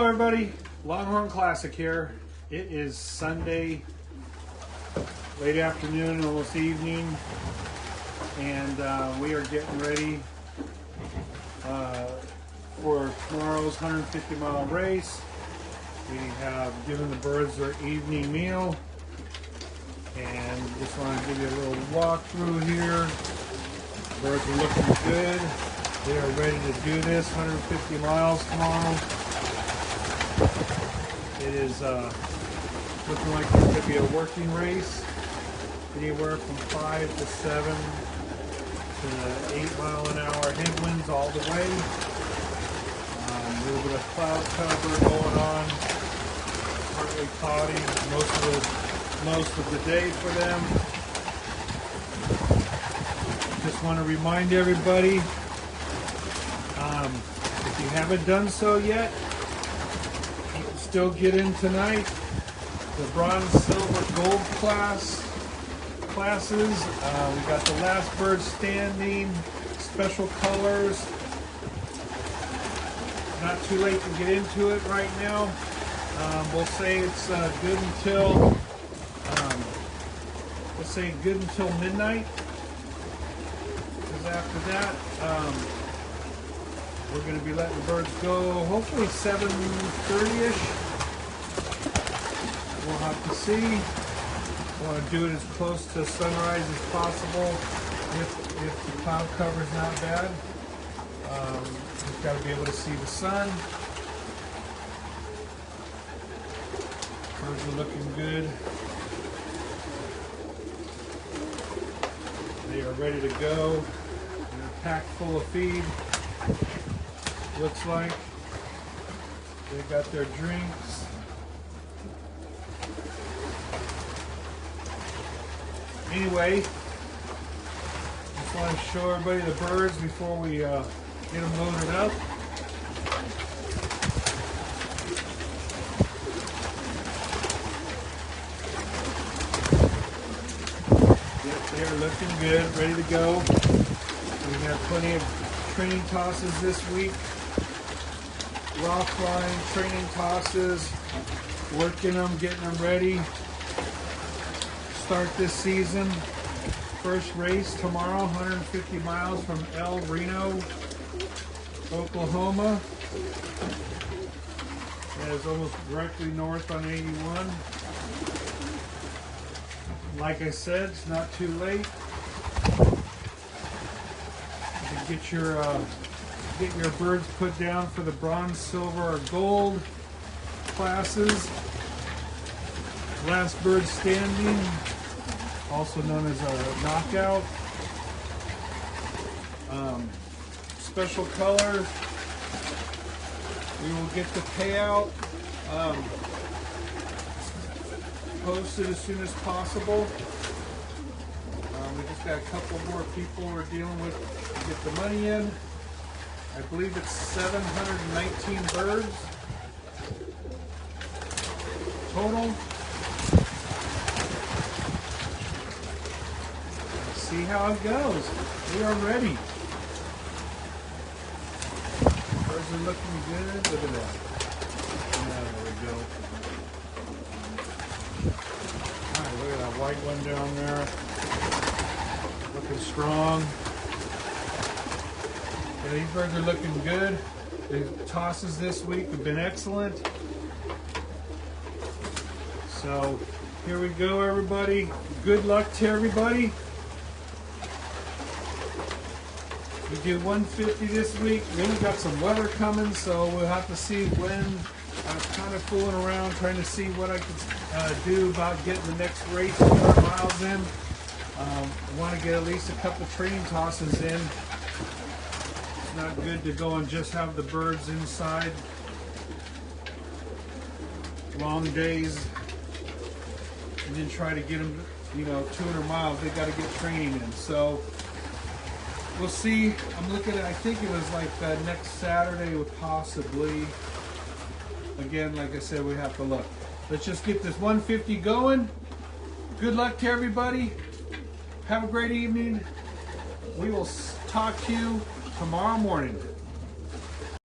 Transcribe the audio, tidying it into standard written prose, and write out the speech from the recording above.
everybody, Longhorn Classic here. It is Sunday, late afternoon, almost evening, and we are getting ready for tomorrow's 150-mile race. We have given the birds their evening meal, and just want to give you a little walkthrough here. Birds are looking good. They are ready to do this 150 miles tomorrow. It is looking like it's going to be a working race, anywhere from 5 to 7 to 8 mile an hour headwinds all the way. A little bit of cloud cover going on, partly cloudy most of the day for them. Just want to remind everybody, if you haven't done so yet, you can still get in tonight. The bronze, silver, gold classes. We got the last bird standing, special colors. Not too late to get into it right now. We'll say it's good until midnight. Because after that, we're going to be letting the birds go, hopefully 7:30ish. We'll have to see. I want to do it as close to sunrise as possible if the cloud cover is not bad. We've got to be able to see the sun. Birds are looking good. They are ready to go. They're packed full of feed. Looks like they got their drinks. Anyway, just want to show everybody the birds before we get them loaded up. Yep, they're looking good, ready to go. We have plenty of training tosses this week. Raw flying, training tosses, working them, getting them ready. Start this season. First race tomorrow, 150 miles from RENO, Oklahoma. That is almost directly north on 81. Like I said, it's not too late to get your birds put down for the bronze, silver, or gold classes. Last bird standing, also known as a knockout. Special colors. We will get the payout posted as soon as possible. We just got a couple more people we're dealing with to get the money in. I believe it's 719 birds total. See how it goes. We are ready. Birds are looking good. Look at that. There we go. Alright, look at that white one down there. Looking strong. Yeah, these birds are looking good. The tosses this week have been excellent. So here we go, everybody. Good luck to everybody. We do 150 this week. Then we got some weather coming, so we'll have to see when. I was kind of fooling around trying to see what I could do about getting the next race 100 miles in. I want to get at least a couple training tosses in. It's not good to go and just have the birds inside. Long days. And then try to get them, 200 miles. They got to get training in. So we'll see. I'm looking at, I think it was like next Saturday, would possibly. Again, like I said, we have to look. Let's just get this 150 going. Good luck to everybody. Have a great evening. We will talk to you tomorrow morning.